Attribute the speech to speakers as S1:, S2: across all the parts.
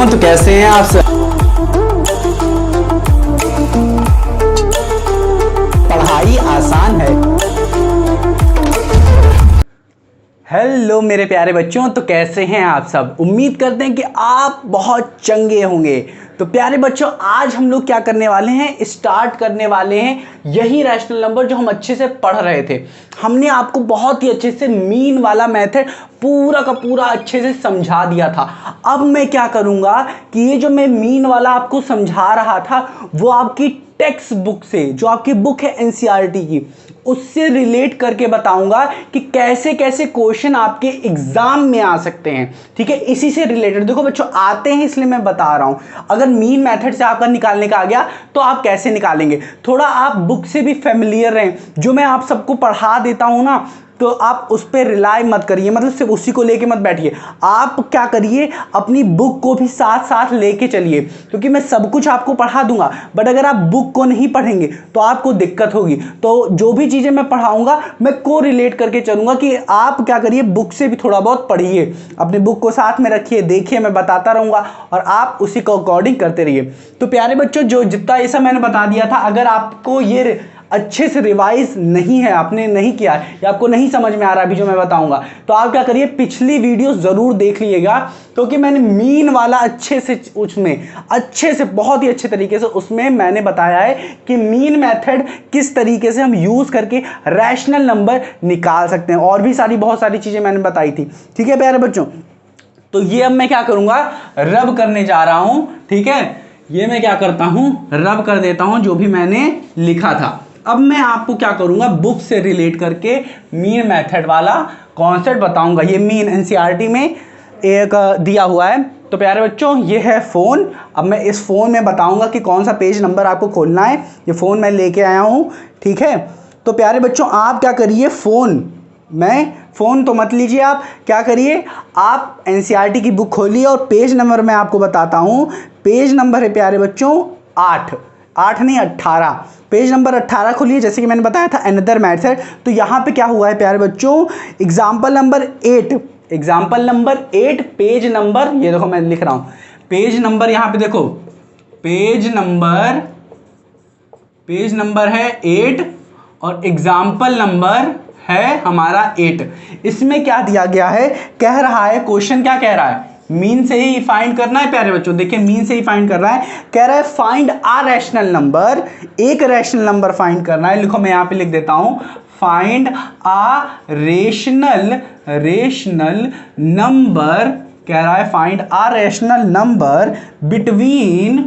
S1: बच्चों, तो कैसे हैं आप सब। पढ़ाई आसान है। हेलो मेरे प्यारे बच्चों, तो कैसे हैं आप सब। उम्मीद करते हैं कि आप बहुत चंगे होंगे। तो प्यारे बच्चों, आज हम लोग क्या करने वाले हैं, स्टार्ट करने वाले हैं यही रैशनल नंबर जो हम अच्छे से पढ़ रहे थे। हमने आपको बहुत ही अच्छे से मीन वाला मेथड पूरा का पूरा अच्छे से समझा दिया था। अब मैं क्या करूंगा कि ये जो मैं मीन वाला आपको समझा रहा था वो आपकी टेक्स्ट बुक से, जो आपकी बुक है एनसीईआरटी की, उससे रिलेट करके बताऊंगा कि कैसे कैसे क्वेश्चन आपके एग्जाम में आ सकते हैं। ठीक है, इसी से रिलेटेड देखो बच्चों आते हैं, इसलिए मैं बता रहा हूं। अगर मीन मेथड से आपका निकालने का आ गया तो आप कैसे निकालेंगे, थोड़ा आप बुक से भी फेमिलियर रहें। जो मैं आप सबको पढ़ा देता हूं ना, तो आप उस पर रिलाई मत करिए, मतलब सिर्फ उसी को लेके मत बैठिए। आप क्या करिए, अपनी बुक को भी साथ साथ लेके चलिए, क्योंकि मैं सब कुछ आपको पढ़ा दूंगा, बट अगर आप बुक को नहीं पढ़ेंगे तो आपको दिक्कत होगी। तो जो भी चीज़ें मैं पढ़ाऊंगा मैं को रिलेट करके चलूंगा कि आप क्या करिए, बुक से भी थोड़ा बहुत पढ़िए, अपनी बुक को साथ में रखिए, देखिए, मैं बताता रहूंगा और आप उसी को अकॉर्डिंग करते रहिए। तो प्यारे बच्चों, जो जितना ऐसा मैंने बता दिया था, अगर आपको ये अच्छे से रिवाइज नहीं है, आपने नहीं किया या आपको नहीं समझ में आ रहा अभी जो मैं बताऊंगा, तो आप क्या करिए, पिछली वीडियो जरूर देख लीजिएगा, क्योंकि मैंने मीन वाला अच्छे से उसमें अच्छे से बहुत ही अच्छे तरीके से उसमें मैंने बताया है कि मीन मेथड किस तरीके से हम यूज करके रैशनल नंबर निकाल सकते हैं, और भी सारी बहुत सारी चीजें मैंने बताई थी। ठीक है प्यारे बच्चों, तो ये अब मैं क्या करूंगा, रब करने जा रहा हूं। ठीक है, ये मैं क्या करता हूं, रब कर देता हूं जो भी मैंने लिखा था। अब मैं आपको क्या करूंगा, बुक से रिलेट करके मीन मेथड वाला कॉन्सेप्ट बताऊंगा। ये मीन एनसीईआरटी में एक दिया हुआ है। तो प्यारे बच्चों, ये है फ़ोन। अब मैं इस फ़ोन में बताऊंगा कि कौन सा पेज नंबर आपको खोलना है। ये फ़ोन मैं लेके आया हूँ। ठीक है, तो प्यारे बच्चों आप क्या करिए, फ़ोन तो मत लीजिए, आप क्या करिए, आप एनसीईआरटी की बुक खोलिए और पेज नंबर मैं आपको बताता हूँ। पेज नंबर है प्यारे बच्चों 8 नहीं 18, पेज नंबर 18 खोलिए। जैसे कि मैंने बताया था अनदर मेथड, तो यहाँ पे क्या हुआ है प्यारे बच्चों, एग्जाम्पल नंबर 8 पेज नंबर, ये देखो मैं लिख रहा हूँ पेज नंबर, यहाँ पे देखो पेज नंबर है 8 और एग्जाम्पल नंबर है हमारा 8। इसमें क्या दिया गया है, कह रहा है, क्वेश्चन क्या कह रहा है, मीन से ही फाइंड करना है प्यारे बच्चों। देखिए मीन से ही फाइंड कर रहा है, कह रहा है फाइंड आ रैशनल नंबर, एक रैशनल नंबर फाइंड करना है। लिखो मैं यहां पे लिख देता हूं, फाइंड आ रेशनल नंबर, कह रहा है find a rational number between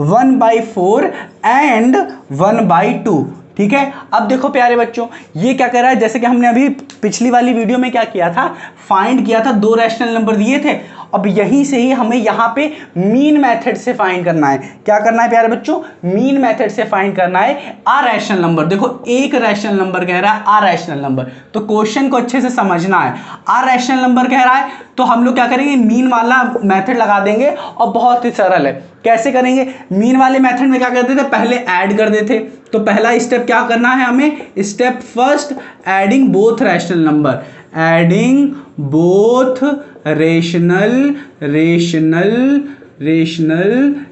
S1: 1/4 and 1/2। ठीक है, अब देखो प्यारे बच्चों ये क्या कर रहा है, जैसे कि हमने अभी पिछली वाली वीडियो में क्या किया था, फाइंड किया था, 2 रैशनल नंबर दिए थे। अब यहीं से ही हमें यहाँ पे मीन मेथड से फाइंड करना है। क्या करना है प्यारे बच्चों, मीन मेथड से फाइंड करना है आ रैशनल नंबर। देखो एक रैशनल नंबर कह रहा है, आ रैशनल नंबर, तो क्वेश्चन को अच्छे से समझना है। आ रैशनल नंबर कह रहा है तो हम लोग क्या करेंगे, मीन वाला मेथड लगा देंगे, और बहुत ही सरल है। कैसे करेंगे, मीन वाले मेथड में क्या करते थे, पहले ऐड कर देते। तो पहला स्टेप क्या करना है हमें, step first, adding both rational number, adding both rational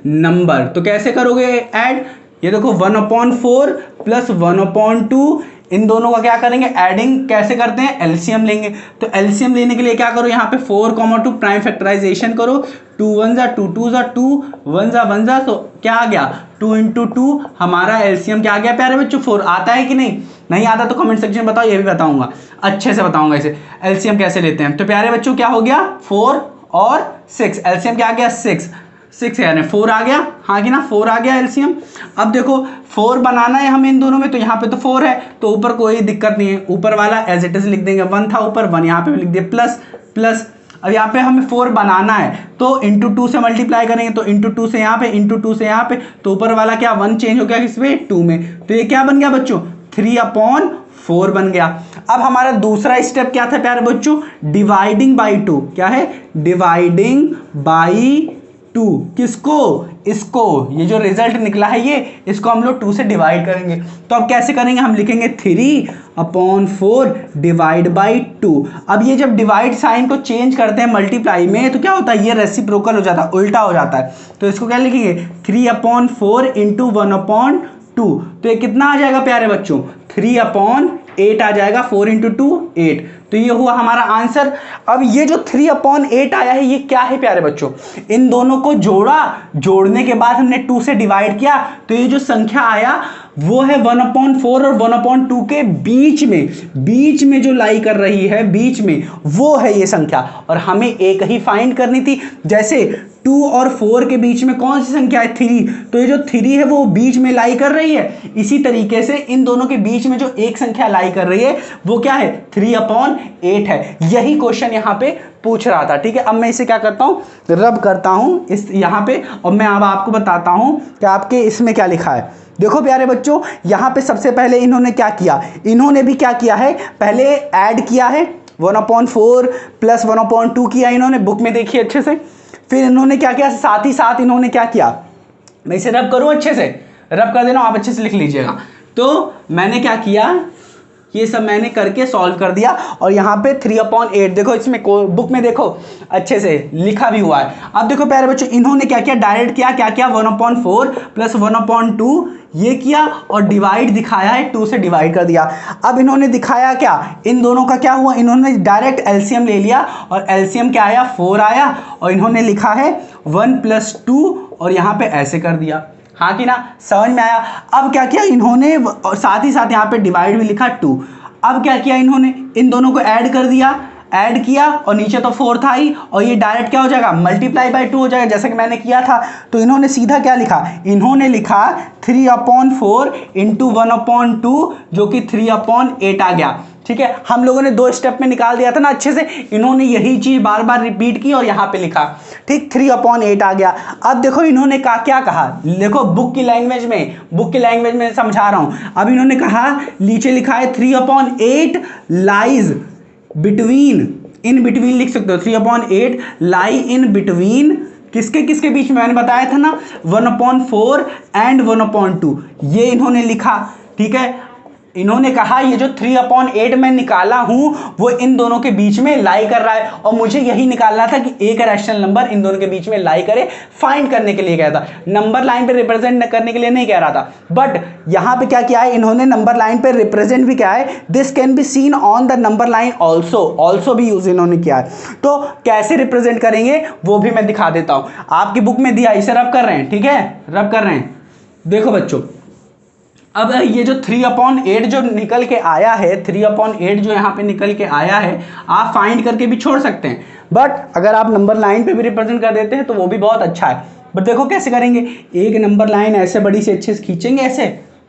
S1: number. तो कैसे करोगे ऐड, ये देखो 1/4 प्लस 1/2, इन दोनों का क्या करेंगे, एडिंग कैसे करते हैं, एलसीएम लेंगे। तो एलसीएम लेने के लिए क्या करो, यहाँ पे 4, 2 प्राइम फैक्टराइजेशन करो, 2 1 जा 2 2 जा 2 1 जा 1 जा, तो क्या आ गया 2 × 2, हमारा एलसीएम क्या आ गया प्यारे बच्चों 4। आता है कि नहीं आता तो कमेंट सेक्शन में बताओ, ये भी बताऊंगा, अच्छे से बताऊंगा इसे एलसीएम कैसे लेते हैं। तो प्यारे बच्चों क्या हो गया, 4 और 6, एलसीएम क्या आ गया 6 यानी 4 आ गया, हाँ कि ना 4 आ गया एलसीएम। अब देखो 4 बनाना है हमें इन दोनों में, तो यहाँ पे तो 4 है, तो ऊपर कोई दिक्कत नहीं है, ऊपर वाला एज इट इज लिख देंगे, 1 था ऊपर 1, यहाँ पे लिख दिए प्लस। अब यहाँ पे हमें 4 बनाना है, तो इंटू 2 से मल्टीप्लाई करेंगे, तो इंटू 2 से यहाँ पे, इंटू 2 से यहाँ पे, तो ऊपर वाला क्या 1 चेंज हो गया किसमें 2 में, तो ये क्या बन गया बच्चों 3/4 बन गया। अब हमारा दूसरा स्टेप क्या था प्यारे बच्चों, डिवाइडिंग बाई 2, क्या है डिवाइडिंग बाई 2, किसको, इसको, ये जो रिजल्ट निकला है ये, इसको हम लोग 2 से डिवाइड करेंगे। तो अब कैसे करेंगे, हम लिखेंगे 3/4 डिवाइड बाई 2। अब ये जब डिवाइड साइन को चेंज करते हैं मल्टीप्लाई में तो क्या होता है, ये रेसिप्रोकल हो जाता है, उल्टा हो जाता है। तो इसको क्या लिखेंगे, 3/4 इंटू 1/2। तो ये कितना आ जाएगा प्यारे बच्चों, 3/8 आ जाएगा, 4 इंटू 2 8। तो ये हुआ हमारा आंसर। अब ये जो 3/8 आया है ये क्या है प्यारे बच्चों, इन दोनों को जोड़ा, जोड़ने के बाद हमने 2 से डिवाइड किया, तो ये जो संख्या आया वो है 1/4 और 1/2 के बीच में जो लाई कर रही है, बीच में, वो है ये संख्या। और हमें एक ही फाइंड करनी थी, जैसे 2 और 4 के बीच में कौन सी संख्या है, 3, तो ये जो 3 है वो बीच में लाई कर रही है। इसी तरीके से इन दोनों के बीच में जो एक संख्या लाई कर रही है वो क्या है, 3/8 है। यही क्वेश्चन यहाँ पे पूछ रहा था। ठीक है, अब मैं इसे क्या करता हूँ, रब करता हूँ इस यहाँ पे, और मैं अब आपको बताता हूँ कि आपके इसमें क्या लिखा है। देखो प्यारे बच्चों, यहाँ पे सबसे पहले इन्होंने क्या किया, इन्होंने भी क्या किया है, पहले ऐड किया है 1/4 प्लस 1/2 किया इन्होंने, बुक में देखिए अच्छे से। फिर इन्होंने क्या किया, साथ ही साथ इन्होंने क्या किया, मैं इसे रब करूं, अच्छे से रब कर देना, आप अच्छे से लिख लीजिएगा। तो मैंने क्या किया, ये सब मैंने करके सॉल्व कर दिया, और यहाँ पे 3/8 देखो, इसमें बुक में देखो अच्छे से लिखा भी हुआ है। अब देखो प्यारे बच्चों, इन्होंने क्या किया, डायरेक्ट किया, क्या किया, 1/4 प्लस 1/2 ये किया, और डिवाइड दिखाया है, 2 से डिवाइड कर दिया। अब इन्होंने दिखाया क्या, इन दोनों का क्या हुआ, इन्होंने डायरेक्ट एलसीएम ले लिया, और एलसीएम क्या आया, 4 आया, और इन्होंने लिखा है 1 + 2, और यहाँ पे ऐसे कर दिया। हाँ कि ना, समझ में आया। अब क्या किया इन्होंने, और साथ ही साथ यहाँ पे डिवाइड में लिखा 2। अब क्या किया इन्होंने, इन दोनों को ऐड कर दिया, ऐड किया, और नीचे तो 4 था ही, और ये डायरेक्ट क्या हो जाएगा, मल्टीप्लाई बाय 2 हो जाएगा, जैसे कि मैंने किया था। तो इन्होंने सीधा क्या लिखा, इन्होंने लिखा 3/4 इंटू 1/2, जो कि 3/8 आ गया। ठीक है, हम लोगों ने 2 स्टेप में निकाल दिया था ना अच्छे से, इन्होंने यही चीज बार बार रिपीट की और यहाँ पे लिखा। ठीक, 3/8 आ गया। अब देखो इन्होंने कहा, क्या कहा, देखो बुक की लैंग्वेज में समझा रहा हूं। अब इन्होंने कहा, नीचे लिखा है 3/8 लाइज बिटवीन, इन बिटवीन लिख सकते हो, 3/8 लाई इन बिटवीन, किसके किसके बीच में, मैंने बताया था ना, 1/4 एंड 1/2, ये इन्होंने लिखा। ठीक है, इन्होंने कहा ये जो 3/8 मैं निकाला हूं वो इन दोनों के बीच में लाई कर रहा है, और मुझे यही निकालना था कि एक रैशनल नंबर इन दोनों के बीच में लाई करे, फाइंड करने के लिए कहा था, नंबर लाइन पे रिप्रेजेंट करने के लिए नहीं कह रहा था। बट यहां पे क्या किया है इन्होंने, नंबर लाइन पे रिप्रेजेंट भी किया है, this can be seen on the number line also भी यूज इन्होंने किया है। तो कैसे रिप्रेजेंट करेंगे वो भी मैं दिखा देता हूं, आपकी बुक में दिया, इसे रब कर रहे हैं। ठीक है, रब कर रहे हैं। देखो बच्चों, अब ये जो 3/8 जो निकल के आया है, 3/8 जो यहाँ पे निकल के आया है, आप फाइंड करके भी छोड़ सकते हैं, बट अगर आप नंबर लाइन पे भी रिप्रेजेंट कर देते हैं तो वो भी बहुत अच्छा है। बट देखो कैसे करेंगे, एक नंबर लाइन ऐसे बड़ी से अच्छे से खींचेंगे ऐसे,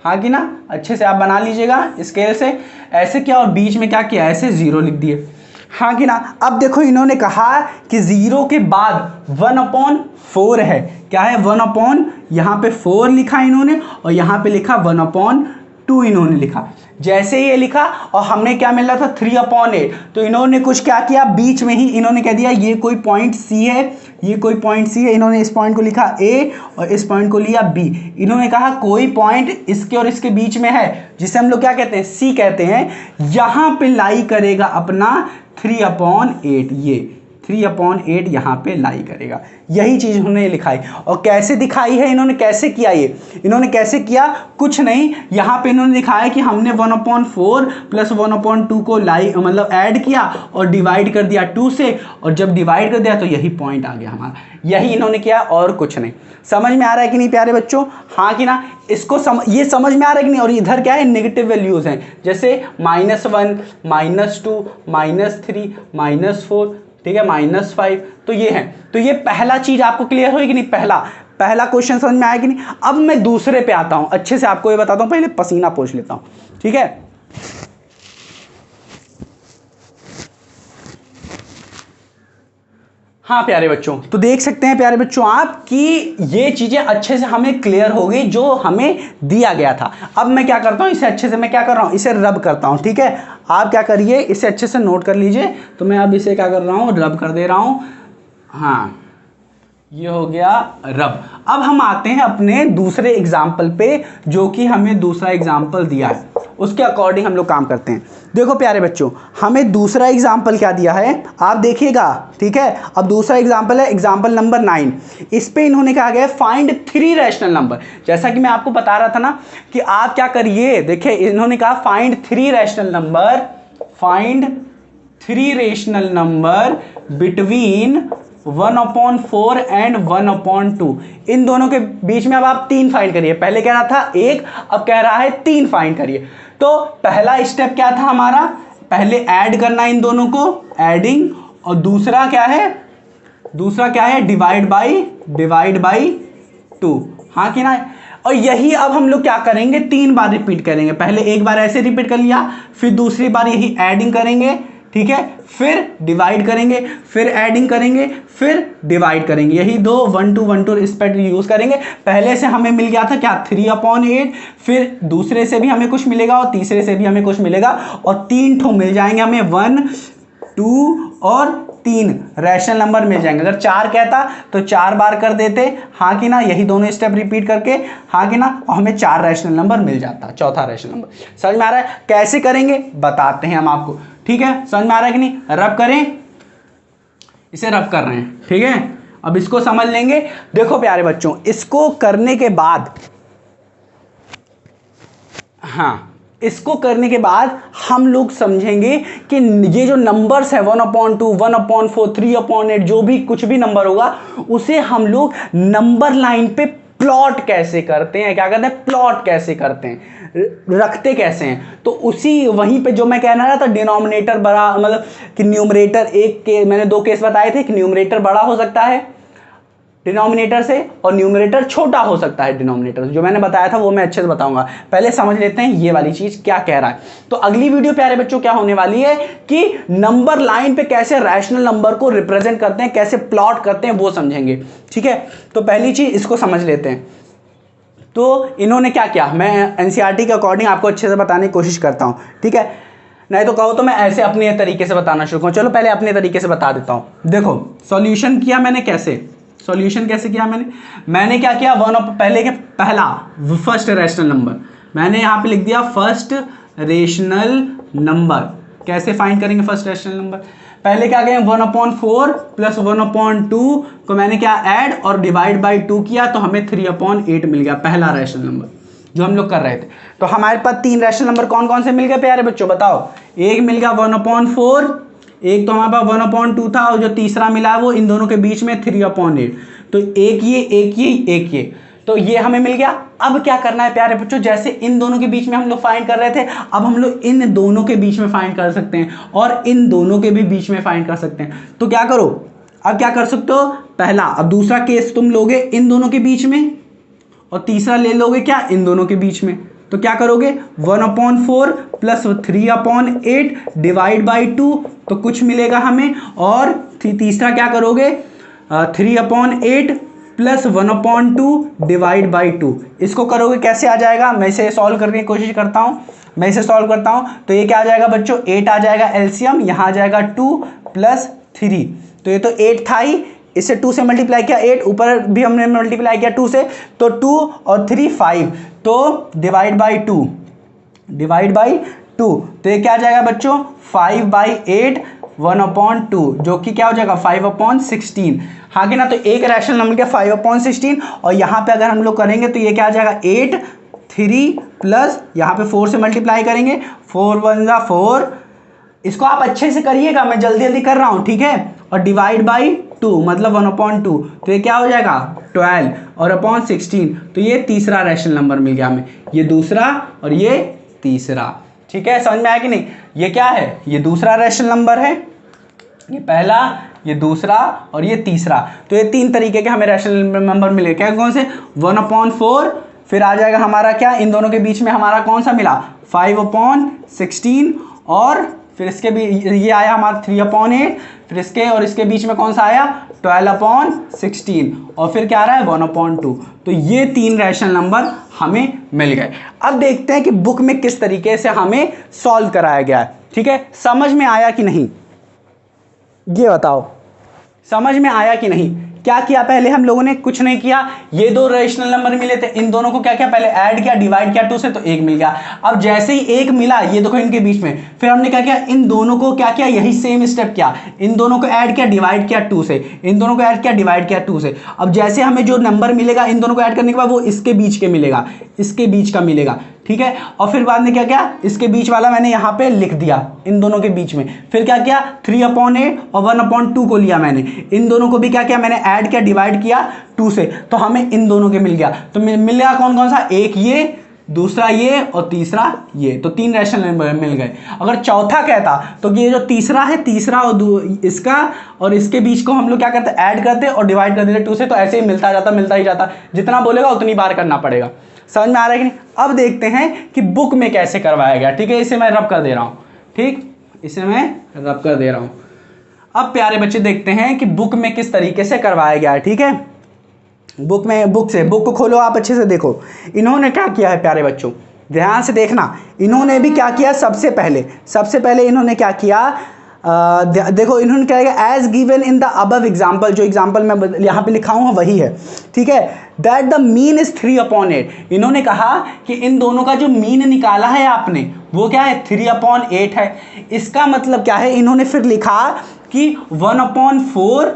S1: हाँ कि ना, अच्छे से आप बना लीजिएगा स्केल से, ऐसे किया, और बीच में क्या किया, ऐसे 0 लिख दिए, हाँ कि ना। अब देखो इन्होंने कहा कि 0 के बाद 1/4 है, क्या है, 1/, यहाँ पे 4 लिखा इन्होंने, और यहाँ पे लिखा 1/2 इन्होंने लिखा। जैसे ये लिखा और हमने क्या मिल रहा था 3/8, तो इन्होंने कुछ क्या किया, बीच में ही इन्होंने कह दिया ये कोई पॉइंट सी है, ये कोई पॉइंट सी है, इन्होंने इस पॉइंट को लिखा ए और इस पॉइंट को लिया बी। इन्होंने कहा कोई पॉइंट इसके और इसके बीच में है, जिसे हम लोग क्या कहते हैं, सी कहते हैं, यहाँ पे लाई करेगा अपना 3/8, ये 3/8 यहाँ पे लाई करेगा। यही चीज उन्होंने लिखाई, और कैसे दिखाई है इन्होंने, कैसे किया, ये इन्होंने कैसे किया, कुछ नहीं, यहाँ पे इन्होंने दिखाया कि हमने 1/4 प्लस 1/2 को लाई मतलब ऐड किया और डिवाइड कर दिया 2 से, और जब डिवाइड कर दिया तो यही पॉइंट आ गया हमारा, यही इन्होंने किया और कुछ नहीं। समझ में आ रहा है कि नहीं प्यारे बच्चों, हाँ कि ना, इसको ये समझ में आ रहा है कि नहीं। और इधर क्या है, नेगेटिव वैल्यूज हैं, जैसे -1 -2 -3 -4, ठीक है, -5, तो ये है। तो ये पहला चीज आपको क्लियर होगी कि नहीं, पहला क्वेश्चन समझ में आया कि नहीं। अब मैं दूसरे पे आता हूं, अच्छे से आपको ये बताता हूं, पहले पसीना पोंछ लेता हूं, ठीक है। हाँ प्यारे बच्चों, तो देख सकते हैं प्यारे बच्चों आप कि ये चीजें अच्छे से हमें क्लियर हो गई जो हमें दिया गया था। अब मैं क्या करता हूं, इसे अच्छे से मैं क्या कर रहा हूं, इसे रब करता हूं, ठीक है। आप क्या करिए, इसे अच्छे से नोट कर लीजिए। तो मैं अब इसे क्या कर रहा हूं, रब कर दे रहा हूं। हाँ, ये हो गया रब। अब हम आते हैं अपने दूसरे एग्जाम्पल पे, जो कि हमें दूसरा एग्जाम्पल दिया है, उसके अकॉर्डिंग हम लोग काम करते हैं। देखो प्यारे बच्चों, हमें दूसरा एग्जाम्पल क्या दिया है आप देखिएगा, ठीक है। अब दूसरा एग्जाम्पल है एग्जाम्पल नंबर 9। इस पे इन्होंने कहा गया फाइंड 3 रैशनल नंबर। जैसा कि मैं आपको बता रहा था ना कि आप क्या करिए, देखिए इन्होंने कहा find 3 rational number, find 3 rational number between 1/4 and 1/2। इन दोनों के बीच में अब आप 3 फाइंड करिए। पहले कह रहा था 1, अब कह रहा है 3 फाइंड करिए। तो पहला स्टेप क्या था हमारा, पहले ऐड करना इन दोनों को, एडिंग, और दूसरा क्या है डिवाइड बाई 2, हाँ कि ना। और यही अब हम लोग क्या करेंगे, 3 बार रिपीट करेंगे। पहले एक बार ऐसे रिपीट कर लिया, फिर दूसरी बार यही एडिंग करेंगे, ठीक है, फिर डिवाइड करेंगे, फिर एडिंग करेंगे, फिर डिवाइड करेंगे। यही 2 1 2 1 2 इस पर यूज करेंगे। पहले से हमें मिल गया था क्या 3/8, फिर दूसरे से भी हमें कुछ मिलेगा और तीसरे से भी हमें कुछ मिलेगा, और 3 ठो मिल जाएंगे हमें, 1 2 और 3 रैशनल नंबर मिल जाएंगे। अगर 4 कहता तो 4 बार कर देते, हाँ कि ना, यही दोनों स्टेप रिपीट करके, हाँ कि ना, और हमें 4 रैशनल नंबर मिल जाता, चौथा रैशनल नंबर। समझ में आ रहा है कैसे करेंगे, बताते हैं हम आपको, ठीक है। समझ में आ रहा है कि नहीं, रब करें, इसे रब कर रहे हैं, ठीक है। अब इसको समझ लेंगे। देखो प्यारे बच्चों, इसको करने के बाद, हाँ, इसको करने के बाद हम लोग समझेंगे कि ये जो नंबर्स है 1/2 1/4 3/8, जो भी कुछ भी नंबर होगा उसे हम लोग नंबर लाइन पे प्लॉट कैसे करते हैं, क्या कहते हैं, प्लॉट कैसे करते हैं, रखते कैसे हैं। तो उसी वहीं पे जो मैं कहना रहा था, डिनोमिनेटर बड़ा, मतलब कि न्यूमरेटर एक के, मैंने 2 केस बताए थे कि न्यूमरेटर बड़ा हो सकता है डिनोमिनेटर से और न्यूमरेटर छोटा हो सकता है डिनोमिनेटर से। जो मैंने बताया था वो मैं अच्छे से बताऊंगा। पहले समझ लेते हैं ये वाली चीज क्या कह रहा है। तो अगली वीडियो प्यारे बच्चों क्या होने वाली है कि नंबर लाइन पे कैसे रैशनल नंबर को रिप्रेजेंट करते हैं, कैसे प्लॉट करते हैं, वो समझेंगे, ठीक है। तो पहली चीज इसको समझ लेते हैं। तो इन्होंने क्या किया, मैं एनसीईआरटी के अकॉर्डिंग आपको अच्छे से बताने की कोशिश करता हूं, ठीक है। नहीं तो कहो तो मैं ऐसे अपने तरीके से बताना शुरू करूं। चलो पहले अपने तरीके से बता देता हूं। देखो सॉल्यूशन किया मैंने, कैसे सॉल्यूशन कैसे किया मैंने क्या किया, पहला फर्स्ट रैशनल नंबर मैंने यहां पे लिख दिया, फर्स्ट रेशनल नंबर। कैसे फाइंड करेंगे फर्स्ट रेशनल नंबर, पहले क्या करें 1/4 प्लस 1/2 को मैंने क्या ऐड और डिवाइड बाई 2 किया, तो हमें 3/8 मिल गया, पहला रैशनल नंबर जो हम लोग कर रहे थे। तो हमारे पास 3 रैशनल नंबर कौन कौन से मिल गए प्यारे बच्चों, बताओ। एक मिल गया 1/4, एक तो हमारे पास 1/2 था, और जो तीसरा मिला है वो इन दोनों के बीच में 3/8। तो एक ये, तो ये हमें मिल गया। अब क्या करना है प्यारे बच्चों, जैसे इन दोनों के बीच में हम लोग फाइंड कर रहे थे, अब हम लोग इन दोनों के बीच में फाइंड कर सकते हैं और इन दोनों के भी बीच में फाइंड कर सकते हैं। तो क्या करो, अब क्या कर सकते हो, पहला, अब दूसरा केस तुम लोगे इन दोनों के बीच में, और तीसरा ले लोगे क्या, इन दोनों के बीच में। तो क्या करोगे 1/4 प्लस 3/8 डिवाइड बाई 2, तो कुछ मिलेगा हमें, और तीसरा क्या करोगे 3/8 प्लस 1/2 डिवाइड बाई 2। इसको करोगे कैसे आ जाएगा, मैं इसे सॉल्व करने की कोशिश करता हूँ, तो ये क्या आ जाएगा बच्चों, 8 आ जाएगा एलसीएम, यहाँ आ जाएगा 2 प्लस 3, तो ये तो 8 था ही, इसे 2 से मल्टीप्लाई किया, 8 ऊपर भी हमने मल्टीप्लाई किया 2 से, तो 2 और 3 5, तो डिवाइड बाई 2, तो ये क्या आ जाएगा बच्चों 5/8 1/2, जो कि क्या हो जाएगा 5/16, हाँ कि ना। तो एक रैशनल नंबर क्या 5/16, और यहाँ पे अगर हम लोग करेंगे तो ये क्या आ जाएगा 8 3 प्लस यहाँ पे 4 से मल्टीप्लाई करेंगे, 4 1 4, इसको आप अच्छे से करिएगा, मैं जल्दी जल्दी कर रहा हूँ, ठीक है। और डिवाइड बाई 2 मतलब 1/2, तो ये क्या हो जाएगा 12 और अपॉन 16, तो ये तीसरा रैशनल नंबर मिल गया हमें, ये दूसरा और ये तीसरा, ठीक है। समझ में आया कि नहीं, ये क्या है, ये दूसरा रैशनल नंबर है, ये पहला, ये दूसरा और ये तीसरा। तो ये 3 तरीके के हमें रैशनल नंबर मिले, क्या कौन से 1/4, फिर आ जाएगा हमारा क्या, इन दोनों के बीच में हमारा कौन सा मिला 5/16, और फिर इसके भी ये आया हमारा 3/8, फिर इसके और इसके बीच में कौन सा आया 12/16, और फिर क्या आ रहा है 1/2। तो ये 3 रैशनल नंबर हमें मिल गए। अब देखते हैं कि बुक में किस तरीके से हमें सॉल्व कराया गया है, ठीक है। समझ में आया कि नहीं, ये बताओ, समझ में आया कि नहीं, क्या किया पहले हम लोगों ने, कुछ नहीं किया, ये दो रेशनल नंबर मिले थे, इन दोनों को क्या किया, पहले ऐड किया, डिवाइड किया 2 से, तो 1 मिल गया। अब जैसे ही 1 मिला, ये देखो इनके बीच में, फिर हमने क्या किया, इन दोनों को क्या किया, यही सेम स्टेप किया, इन दोनों को ऐड किया, डिवाइड किया 2 से, इन दोनों को ऐड किया, डिवाइड किया 2 से। अब जैसे हमें जो नंबर मिलेगा इन दोनों को ऐड करने के बाद, वो इसके बीच के मिलेगा, इसके बीच का मिलेगा, ठीक है। और फिर बाद में क्या किया, इसके बीच वाला मैंने यहाँ पे लिख दिया, इन दोनों के बीच में। फिर क्या किया, 3/8 और 1/2 को लिया मैंने, इन दोनों को भी क्या किया मैंने, ऐड किया, डिवाइड किया 2 से, तो हमें इन दोनों के मिल गया। तो मिल गया कौन कौन सा, एक ये, दूसरा ये और तीसरा ये, तो 3 रैशनल नंबर मिल गए। अगर चौथा कहता तो ये जो तीसरा है, तीसरा और इसका और इसके बीच को हम लोग क्या करते, ऐड करते और डिवाइड कर देते 2 से, तो ऐसे ही मिलता जाता, मिलता ही जाता, जितना बोलेगा उतनी बार करना पड़ेगा। समझ में आ रहा है कि नहीं। अब देखते हैं कि बुक में कैसे करवाया गया, ठीक है। इसे मैं रब कर दे रहा हूँ, ठीक, इसे मैं रब कर दे रहा हूँ। अब प्यारे बच्चे देखते हैं कि बुक में किस तरीके से करवाया गया है, ठीक है। बुक में, बुक को खोलो, आप अच्छे से देखो इन्होंने क्या किया है प्यारे बच्चों, ध्यान से देखना। इन्होंने भी क्या किया, सबसे पहले इन्होंने क्या किया, देखो इन्होंने क्या किया, as given in the above example, जो एग्जाम्पल मैं यहाँ पे लिखा हूँ वही है, ठीक है, दैट द मीन इज 3/8। इन्होंने कहा कि इन दोनों का जो मीन निकाला है आपने, वो क्या है, 3/8 है। इसका मतलब क्या है, इन्होंने फिर लिखा कि 1/4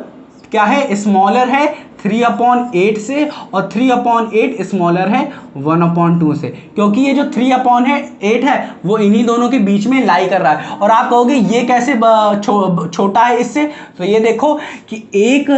S1: क्या है, स्मॉलर है 3/8 से, और 3/8 स्मॉलर है 1/2 से, क्योंकि ये जो 3/8 है वो इन्हीं दोनों के बीच में लाई कर रहा है। और आप कहोगे ये कैसे छोटा है इससे, तो ये देखो कि एक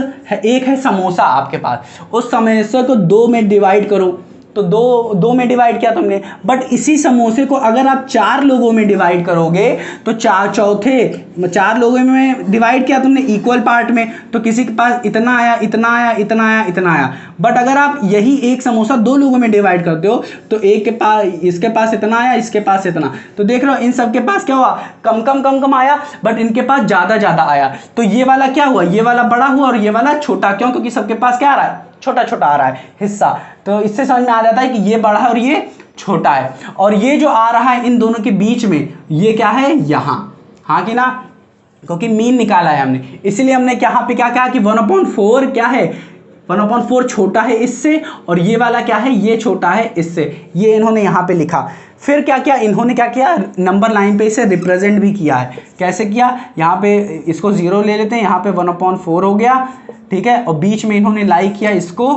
S1: है समोसा आपके पास, उस समोसे को 2 में डिवाइड करो, तो दो में डिवाइड किया तुमने, बट इसी समोसे को अगर आप 4 लोगों में डिवाइड करोगे, तो 4 लोगों में डिवाइड किया तुमने इक्वल पार्ट में, तो किसी के पास इतना आया, इतना आया, इतना आया, इतना आया। बट अगर आप यही एक समोसा 2 लोगों में डिवाइड करते हो, तो एक के पास, इसके पास इतना आया, इसके पास इतना, तो देख रहे हो इन सब के पास क्या हुआ, कम आया, बट इनके पास ज़्यादा आया। तो ये वाला क्या हुआ, ये वाला बड़ा हुआ और ये वाला छोटा, क्यों, क्योंकि सबके पास क्या आ रहा है, छोटा आ रहा है हिस्सा। तो इससे समझ में आ जाता है कि ये बड़ा है और ये छोटा है, और ये जो आ रहा है इन दोनों के बीच में, ये क्या है, यहाँ, हाँ कि ना, क्योंकि मीन निकाला है हमने, इसलिए हमने यहाँ पे क्या कहा कि 1/4 क्या है, 1/4 छोटा है इससे, और ये वाला क्या है, ये छोटा है इससे, ये इन्होंने यहाँ पे लिखा। फिर क्या किया, इन्होंने क्या किया, नंबर लाइन पे इसे रिप्रेजेंट भी किया है। कैसे किया, यहाँ पे इसको 0 ले लेते हैं, यहाँ पे 1/4 हो गया, ठीक है, और बीच में इन्होंने लाई किया इसको,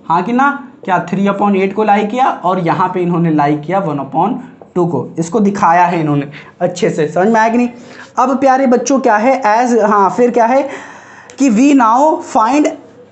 S1: हाँ कि ना, क्या 3/8 को लाई किया, और यहाँ पे इन्होंने लाई किया 1/2 को, इसको दिखाया है इन्होंने अच्छे से, समझ में आया कि नहीं। अब प्यारे बच्चों क्या है, फिर क्या है कि we now find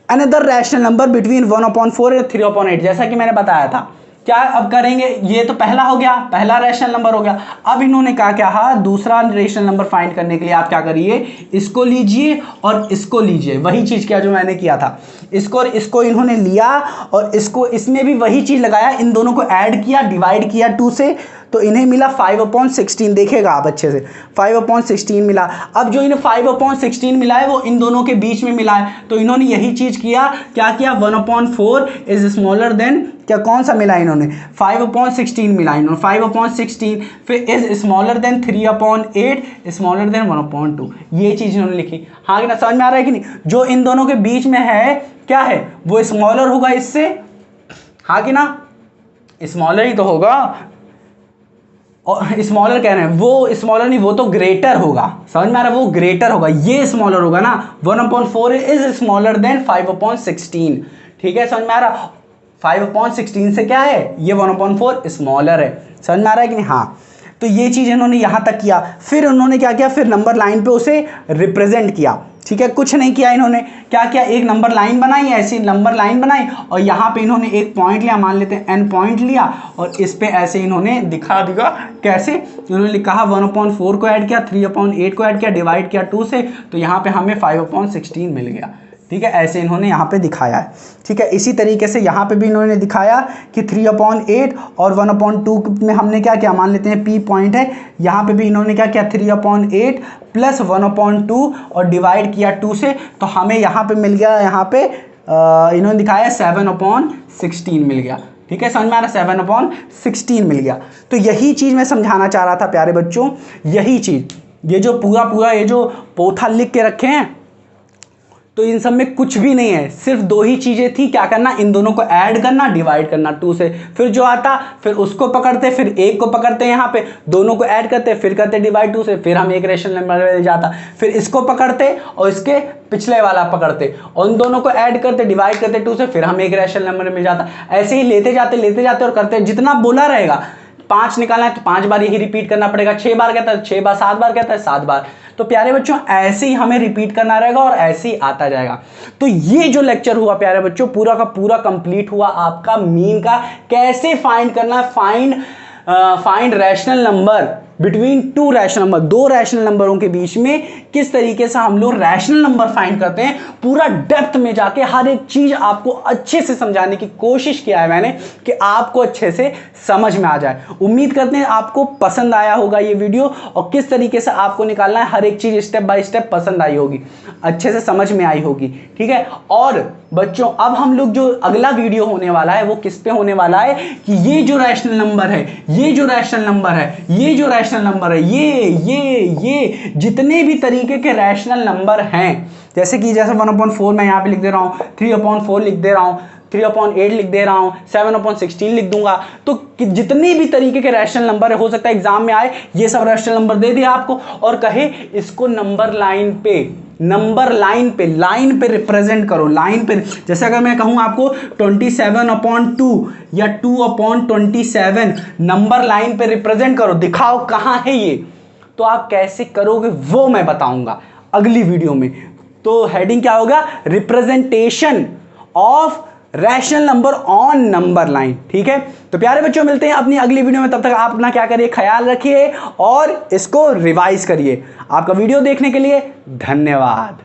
S1: another rational number between 1/4 और 3/8, जैसा कि मैंने बताया था। क्या अब करेंगे, ये तो पहला हो गया, पहला रैशनल नंबर हो गया। अब इन्होंने कहा दूसरा रैशनल नंबर फाइंड करने के लिए आप क्या करिए, इसको लीजिए और इसको लीजिए, वही चीज़ क्या जो मैंने किया था, इसको और इसको इन्होंने लिया, और इसको, इसमें भी वही चीज़ लगाया, इन दोनों को ऐड किया, डिवाइड किया 2 से, तो इन्हें मिला 5/16, देखेगा आप अच्छे से, 5/16 मिला। अब जो इन्हें 5/16 मिला है वो इन दोनों के बीच में मिला है, तो इन्होंने यही चीज़ किया, क्या किया, 1/4 इज स्मॉलर देन, क्या कौन सा मिला इन्होंने, 5/16 मिला इन्होंने, 5/16, फिर is smaller than 3/8 smaller than 1/2, ये चीज़ इन्होंने लिखी। हाँ कि ना, समझ में आ रहा है कि नहीं। जो इन दोनों के बीच में है क्या है, वो स्मॉलर होगा इससे, हाँ कि ना, स्मॉलर ही तो होगा, और स्मॉलर कह रहे हैं, वो स्मॉलर नहीं, वो तो ग्रेटर होगा, समझ में आ रहा है, वो ग्रेटर होगा, ये स्मॉलर होगा ना, 1/4 इज स्मॉलर देन 5/16, ठीक है, समझ में आ रहा, 5/16 से क्या है, ये 1/4 स्मॉलर है, समझ में आ रहा है कि नहीं। हाँ, तो ये चीज़ इन्होंने यहाँ तक किया। फिर उन्होंने क्या किया, फिर नंबर लाइन पे उसे रिप्रेजेंट किया, ठीक है, कुछ नहीं किया इन्होंने, क्या किया, एक नंबर लाइन बनाई, ऐसी नंबर लाइन बनाई, और यहाँ पे इन्होंने एक पॉइंट लिया, मान लेते हैं n पॉइंट लिया, और इस पे ऐसे इन्होंने दिखा दिया, कैसे, इन्होंने कहा 1/4 को ऐड किया, 3/8 को ऐड किया, डिवाइड किया 2 से, तो यहाँ पे हमें 5/16 मिल गया, ठीक है, ऐसे इन्होंने यहाँ पे दिखाया है, ठीक है। इसी तरीके से यहाँ पे भी इन्होंने दिखाया कि 3/8 और 1/2 में हमने क्या किया, मान लेते हैं P पॉइंट है, यहाँ पे भी इन्होंने क्या किया, 3/8 प्लस 1/2 और डिवाइड किया 2 से, तो हमें यहाँ पे मिल गया, यहाँ पे इन्होंने दिखाया 7/16 मिल गया, ठीक है, समझ में आ रहा, 7/16 मिल गया। तो यही चीज़ मैं समझाना चाह रहा था प्यारे बच्चों, यही चीज़, ये जो पूरा ये जो पोथा लिख के रखे हैं, तो इन सब में कुछ भी नहीं है, सिर्फ दो ही चीज़ें थी, क्या करना, इन दोनों को ऐड करना, डिवाइड करना 2 से, फिर जो आता फिर उसको पकड़ते, फिर एक को पकड़ते यहाँ पे, दोनों को ऐड करते, फिर करते डिवाइड 2 से, फिर हम एक रैशनल नंबर मिल जाता, फिर इसको पकड़ते और इसके पिछले वाला पकड़ते और उन दोनों को ऐड करते, डिवाइड करते 2 से, फिर हम एक रैशनल नंबर मिल जाता। ऐसे ही लेते जाते और करते, जितना बोला रहेगा 5 निकालना है तो 5 बार यही रिपीट करना पड़ेगा, 6 बार कहता है 6 बार, 7 बार कहता है 7 बार। तो प्यारे बच्चों ऐसे ही हमें रिपीट करना रहेगा और ऐसे ही आता जाएगा। तो ये जो लेक्चर हुआ प्यारे बच्चों पूरा का पूरा कंप्लीट हुआ आपका मीन का, कैसे फाइंड करना है, find rational number between 2 rational number, 2 rational नंबरों के बीच में किस तरीके से हम लोग रैशनल नंबर फाइंड करते हैं। पूरा डेप्थ में जाके हर एक चीज आपको अच्छे से समझाने की कोशिश किया है मैंने कि आपको अच्छे से समझ में आ जाए। उम्मीद करते हैं आपको पसंद आया होगा ये वीडियो और किस तरीके से आपको निकालना है हर एक चीज स्टेप बाय स्टेप पसंद आई होगी, अच्छे से समझ में आई होगी, ठीक है। और बच्चों अब हम लोग जो अगला वीडियो होने वाला है वो किस पे होने वाला है कि ये जो रैशनल नंबर है, ये जो रैशनल नंबर है, ये जो रैशनल नंबर है, ये जितने भी तरीके के रैशनल नंबर हैं, जैसे 1/4 मैं यहाँ पे लिख दे रहा हूँ, 3/4 लिख दे रहा हूँ, 3/8 लिख दे रहा हूँ, 7/16 लिख दूंगा। तो जितने भी तरीके के रैशनल नंबर है, हो सकता है एग्जाम में आए ये सब रैशनल नंबर दे दिया आपको और कहे इसको नंबर लाइन पे रिप्रेजेंट करो, लाइन पे। जैसे अगर मैं कहूं आपको 27/2 या 2/27 नंबर लाइन पे रिप्रेजेंट करो, दिखाओ कहां है ये, तो आप कैसे करोगे वो मैं बताऊंगा अगली वीडियो में। तो हेडिंग क्या होगा, representation of rational number on number line, ठीक है। तो प्यारे बच्चों मिलते हैं अपनी अगली वीडियो में, तब तक आप अपना क्या करिए, ख्याल रखिए और इसको रिवाइज करिए। आपका वीडियो देखने के लिए धन्यवाद।